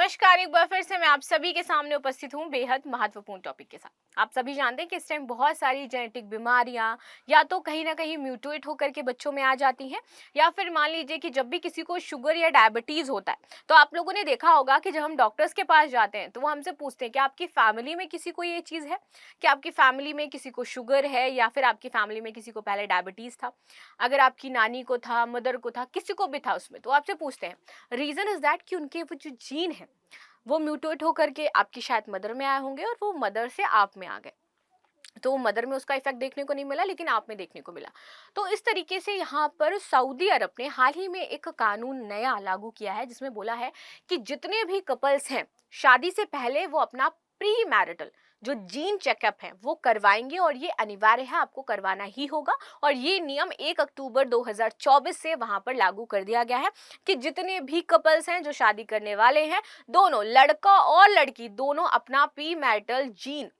नमस्कार, एक बार फिर से मैं आप सभी के सामने उपस्थित हूँ बेहद महत्वपूर्ण टॉपिक के साथ। आप सभी जानते हैं कि इस टाइम बहुत सारी जेनेटिक बीमारियां या तो कहीं ना कहीं म्यूटेट होकर के बच्चों में आ जाती हैं, या फिर मान लीजिए कि जब भी किसी को शुगर या डायबिटीज होता है तो आप लोगों ने देखा होगा कि जब हम डॉक्टर्स के पास जाते हैं तो वो हमसे पूछते हैं कि आपकी फैमिली में किसी को ये चीज़ है, कि आपकी फैमिली में किसी को शुगर है या फिर आपकी फैमिली में किसी को पहले डायबिटीज था। अगर आपकी नानी को था, मदर को था, किसी को भी था उसमें, तो आपसे पूछते हैं। रीजन इज दैट कि उनके वो जो जीन है वो म्यूटेट होकर के आपकी शायद मदर में आए होंगे और वो मदर से आप में आ गए। तो वो मदर में उसका इफेक्ट देखने को नहीं मिला लेकिन आप में देखने को मिला। तो इस तरीके से यहाँ पर सऊदी अरब ने हाल ही में एक कानून नया लागू किया है जिसमें बोला है कि जितने भी कपल्स हैं शादी से पहले वो अपना प्री मैरिटल जो जीन चेकअप है वो करवाएंगे, और ये अनिवार्य है, आपको करवाना ही होगा। और ये नियम 1 अक्टूबर 2024 से वहां पर लागू कर दिया गया है कि जितने भी कपल्स हैं जो शादी करने वाले हैं, दोनों लड़का और लड़की दोनों अपना प्री मैरिटल जीन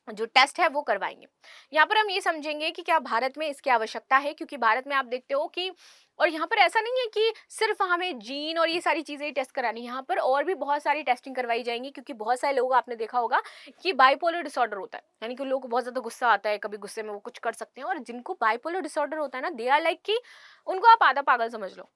जो टेस्ट है वो करवाएंगे। यहाँ पर हम ये समझेंगे कि क्या भारत में इसकी आवश्यकता है, क्योंकि भारत में आप देखते हो कि, और यहाँ पर ऐसा नहीं है कि सिर्फ हमें जीन और ये सारी चीज़ें ही टेस्ट करानी है, यहाँ पर और भी बहुत सारी टेस्टिंग करवाई जाएंगी। क्योंकि बहुत सारे लोग, आपने देखा होगा कि बाइपोलर डिसऑर्डर होता है, यानी कि लोगों को बहुत ज़्यादा गुस्सा आता है, कभी गुस्से में वो कुछ कर सकते हैं। और जिनको बाइपोलर डिसऑर्डर होता है ना, दे आर लाइक कि उनको आप आधा पागल समझ लो।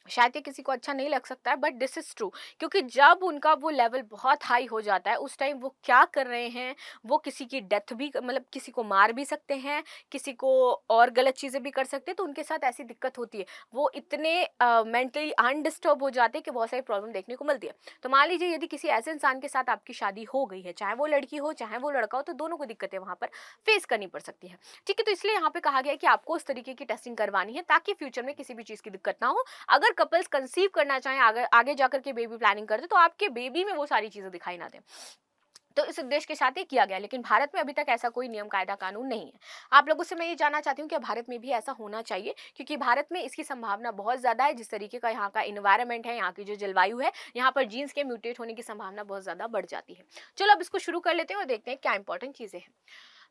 शायद ये किसी को अच्छा नहीं लग सकता है बट दिस इज ट्रू, क्योंकि जब उनका वो लेवल बहुत हाई हो जाता है उस टाइम वो क्या कर रहे हैं, वो किसी की डेथ भी, मतलब किसी को मार भी सकते हैं, किसी को और गलत चीज़ें भी कर सकते हैं। तो उनके साथ ऐसी दिक्कत होती है, वो इतने मेंटली अनडिस्टर्ब हो जाते हैं कि बहुत सारी प्रॉब्लम देखने को मिलती है। तो मान लीजिए यदि किसी ऐसे इंसान के साथ आपकी शादी हो गई है, चाहे वो लड़की हो चाहे वो लड़का हो, तो दोनों को दिक्कतें वहाँ पर फेस करनी पड़ सकती है। ठीक है, तो इसलिए यहाँ पे कहा गया है कि आपको उस तरीके की टेस्टिंग करवानी है ताकि फ्यूचर में किसी भी चीज़ की दिक्कत ना हो। अगर कपल्स कंसीव करना चाहें, आगे आगे जाकर के बेबी प्लानिंग करते, तो आपके बेबी में वो सारी चीजें दिखाई ना दें। तो इस उद्देश्य के साथ ये किया गया, लेकिन भारत में अभी तक ऐसा कोई नियम कायदा कानून नहीं है। आप लोगों से मैं ये जानना चाहती हूँ कि भारत में भी ऐसा होना चाहिए, क्योंकि भारत में इसकी संभावना बहुत ज्यादा है। जिस तरीके का यहाँ का इन्वायरमेंट है, यहाँ की जो जलवायु है, यहाँ पर जीन्स के म्यूटेट होने की संभावना बहुत ज्यादा बढ़ जाती है। चलो अब इसको शुरू कर लेते हैं और देखते हैं क्या इंपॉर्टेंट चीजें हैं।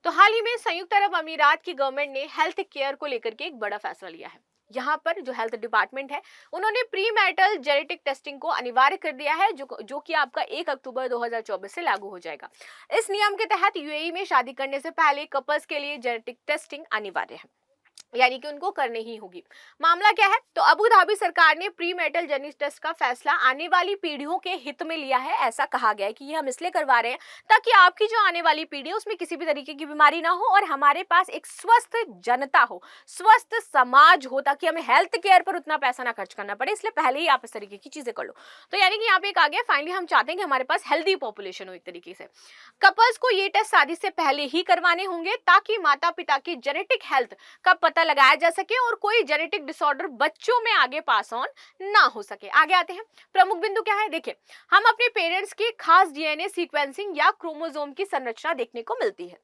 तो हाल ही में संयुक्त अरब अमीरात की गवर्नमेंट ने हेल्थ केयर को लेकर के एक बड़ा फैसला लिया है। यहाँ पर जो हेल्थ डिपार्टमेंट है उन्होंने प्री मैरिटल जेनेटिक टेस्टिंग को अनिवार्य कर दिया है, जो कि आपका 1 अक्टूबर 2024 से लागू हो जाएगा। इस नियम के तहत यूएई में शादी करने से पहले कपल्स के लिए जेनेटिक टेस्टिंग अनिवार्य है, यानी कि उनको करनी ही होगी। मामला क्या है, तो अबू धाबी सरकार ने प्री मैरिटल जेनेटिक टेस्ट का फैसला आने वाली पीढ़ियों के हित में लिया है। ऐसा कहा गया है कि ये हम इसलिए करवा रहे हैं ताकि आपकी जो आने वाली पीढ़ी है उसमें किसी भी तरीके की बीमारी ना हो और हमारे पास एक स्वस्थ जनता हो, स्वस्थ समाज हो, ताकि हमें हेल्थ केयर पर उतना पैसा ना खर्च करना पड़े। इसलिए पहले ही आप इस तरीके की चीजें कर लो। तो यानी कि यहाँ पे एक आ गया, फाइनली हम चाहते हैं कि हमारे पास हेल्दी पॉपुलेशन हो एक तरीके से। कपल्स को ये टेस्ट शादी से पहले ही करवाने होंगे ताकि माता पिता की जेनेटिक हेल्थ का पता लगाया जा सके और कोई जेनेटिक डिसऑर्डर बच्चों में आगे पास ऑन ना हो सके। आगे आते हैं, प्रमुख बिंदु क्या है, देखिए हम अपने पेरेंट्स की खास डीएनए सीक्वेंसिंग या क्रोमोसोम की संरचना देखने को मिलती है।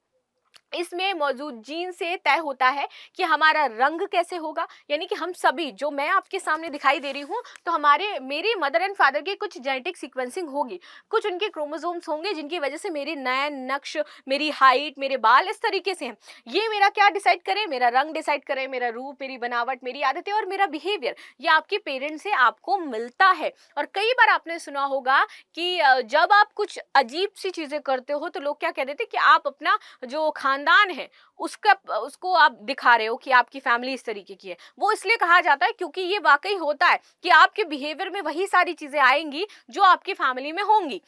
इसमें मौजूद जीन से तय होता है कि हमारा रंग कैसे होगा, यानी कि हम सभी, जो मैं आपके सामने दिखाई दे रही हूँ, तो हमारे मेरी मदर एंड फादर की कुछ जेनेटिक सीक्वेंसिंग होगी, कुछ उनके क्रोमोसोम्स होंगे जिनकी वजह से मेरे नयन नक्श, मेरी हाइट, मेरे बाल इस तरीके से हैं। ये मेरा क्या डिसाइड करे, मेरा रंग डिसाइड करे, मेरा रूप, मेरी बनावट, मेरी आदतें और मेरा बिहेवियर, ये आपके पेरेंट्स से आपको मिलता है। और कई बार आपने सुना होगा कि जब आप कुछ अजीब सी चीजें करते हो तो लोग क्या कहते थे कि आप अपना जो खानदान है उसका, उसको आप दिखा रहे हो कि आपकी फैमिली इस तरीके की है। वो इसलिए कहा जाता है क्योंकि ये वाकई होता है कि आपके बिहेवियर में वही सारी चीजें आएंगी जो आपकी फैमिली में होंगी।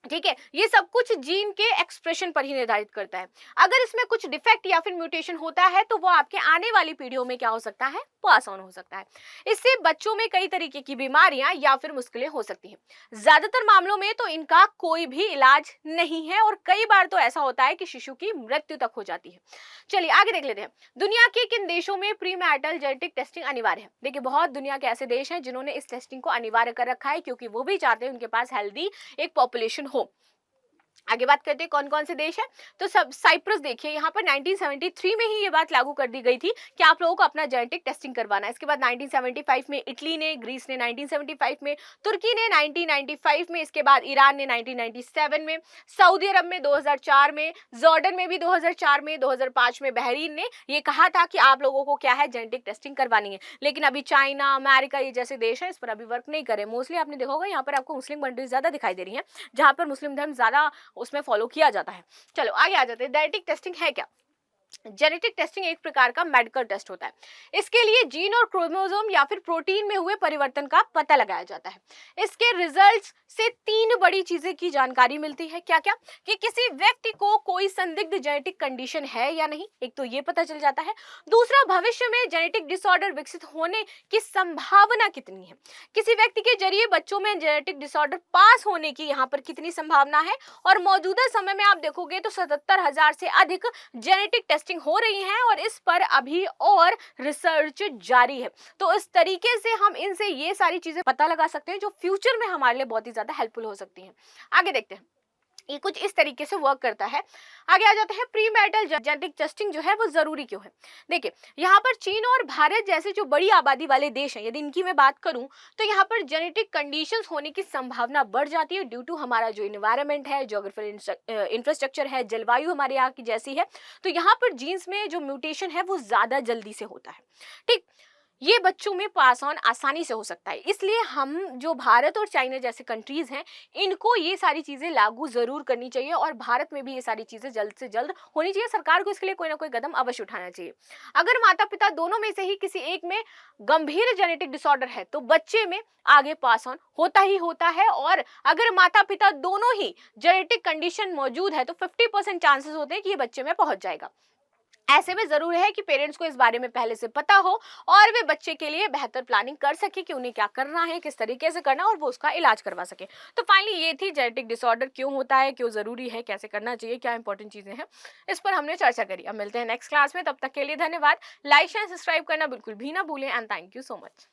ठीक है, ये सब कुछ जीन के एक्सप्रेशन पर ही निर्धारित करता है। अगर इसमें कुछ डिफेक्ट या फिर म्यूटेशन होता है तो वो आपके आने वाली पीढ़ियों में क्या हो सकता है, पास ऑन हो सकता है। इससे बच्चों में कई तरीके की बीमारियां या फिर मुश्किलें हो सकती हैं। ज्यादातर मामलों में तो इनका कोई भी इलाज नहीं है और कई बार तो ऐसा होता है कि शिशु की मृत्यु तक हो जाती है। चलिए आगे देख लेते हैं, दुनिया के किन देशों में प्री मैरिटल जेनेटिक टेस्टिंग अनिवार्य है। देखिए बहुत दुनिया के ऐसे देश हैं जिन्होंने इस टेस्टिंग को अनिवार्य कर रखा है क्योंकि वो भी चाहते हैं उनके पास हेल्दी एक पॉपुलेशन हो। आगे बात करते हैं कौन कौन से देश है। तो सब साइप्रस देखिए, यहाँ पर 1973 में ही ये बात लागू कर दी गई थी कि आप लोगों को अपना जेनेटिक टेस्टिंग करवाना है। इसके बाद 1975 में इटली ने, ग्रीस ने 1975 में, तुर्की ने 1995 में, इसके बाद ईरान ने 1997 में, सऊदी अरब में 2004 में, जॉर्डन में भी 2004 में, 2005 में बहरीन ने ये कहा था कि आप लोगों को क्या है, जेनेटिक टेस्टिंग करवानी है। लेकिन अभी चाइना, अमेरिका ये जैसे देश है इस पर अभी वर्क नहीं करे। मोस्टली आपने देखा होगा यहाँ पर आपको मुस्लिम कंट्रीज ज्यादा दिखाई दे रही है, जहां पर मुस्लिम धर्म ज्यादा उसमें फॉलो किया जाता है। चलो आगे आ जाते हैं, जेनेटिक टेस्टिंग है क्या। जेनेटिक टेस्टिंग एक प्रकार का मेडिकल टेस्ट होता है। इसके लिए जीन और क्रोमोसोम या फिर प्रोटीन में हुए परिवर्तन का पता लगाया जाता है। इसके रिजल्ट्स से तीन बड़ी चीजें की जानकारी मिलती है। क्या क्या, कि किसी व्यक्ति को कोई संदिग्ध जेनेटिक कंडीशन है या नहीं, एक तो ये पता चल जाता है। दूसरा, भविष्य में जेनेटिक डिसऑर्डर विकसित होने की संभावना कितनी है, किसी व्यक्ति के जरिए बच्चों में जेनेटिक डिसऑर्डर पास होने की यहाँ पर कितनी संभावना है। और मौजूदा समय में आप देखोगे तो 77,000 से अधिक जेनेटिक टेस्टिंग हो रही है और इस पर अभी और रिसर्च जारी है। तो इस तरीके से हम इनसे ये सारी चीजें पता लगा सकते हैं जो फ्यूचर में हमारे लिए बहुत ही ज्यादा हेल्पफुल हो सकती हैं। आगे देखते हैं, ये कुछ इस तरीके से वर्क करता है। आगे आ जाते हैं, प्री मैरिटल जेनेटिक टेस्टिंग जो है वो जरूरी क्यों है। देखिए, यहाँ पर चीन और भारत जैसे जो बड़ी आबादी वाले देश हैं, यदि इनकी मैं बात करूं तो यहाँ पर जेनेटिक कंडीशंस होने की संभावना बढ़ जाती है ड्यू टू हमारा जो इन्वायरमेंट है, ज्योग्राफिकल इंफ्रास्ट्रक्चर है, जलवायु हमारे यहाँ की जैसी है। तो यहाँ पर जीन्स में जो म्यूटेशन है वो ज्यादा जल्दी से होता है। ठीक, ये बच्चों में पास ऑन आसानी से हो सकता है। इसलिए हम जो भारत और चाइना जैसे कंट्रीज हैं, इनको ये सारी चीजें लागू जरूर करनी चाहिए और भारत में भी ये सारी चीजें जल्द से जल्द होनी चाहिए। सरकार को इसके लिए कोई ना कोई कदम अवश्य उठाना चाहिए। अगर माता पिता दोनों में से ही किसी एक में गंभीर जेनेटिक डिसऑर्डर है तो बच्चे में आगे पास ऑन होता ही होता है। और अगर माता पिता दोनों ही जेनेटिक कंडीशन मौजूद है तो 50% चांसेस होते हैं कि ये बच्चे में पहुंच जाएगा। ऐसे में जरूरी है कि पेरेंट्स को इस बारे में पहले से पता हो और वे बच्चे के लिए बेहतर प्लानिंग कर सके कि उन्हें क्या करना है, किस तरीके से करना है और वो उसका इलाज करवा सके। तो फाइनली ये थी जेनेटिक डिसऑर्डर क्यों होता है, क्यों जरूरी है, कैसे करना चाहिए, क्या इंपॉर्टेंट चीजें हैं, इस पर हमने चर्चा करी। अब मिलते हैं नेक्स्ट क्लास में, तब तक के लिए धन्यवाद। लाइक शेयर सब्सक्राइब करना बिल्कुल भी ना भूलें and thank you so much.